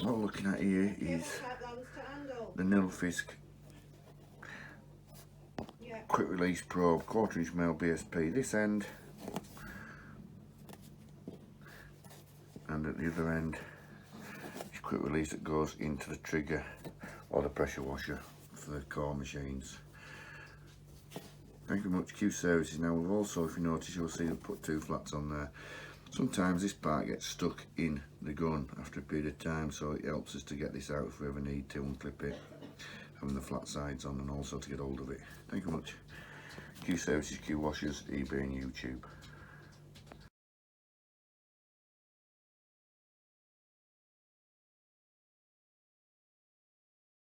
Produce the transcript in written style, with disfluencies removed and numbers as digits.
What we're looking at here is the Nilfisk quick release probe, 1/4 inch male BSP this end, and at the other end is quick release that goes into the trigger or the pressure washer for the core machines. Thank you very much, Q Services. Now we've also, if you notice, you'll see we've put 2 flats on there. Sometimes this part gets stuck in the gun after a period of time, so it helps us to get this out if we ever need to unclip it, having the flat sides on, and also to get hold of it. Thank you very much. Q Services, Qwashers, eBay and YouTube.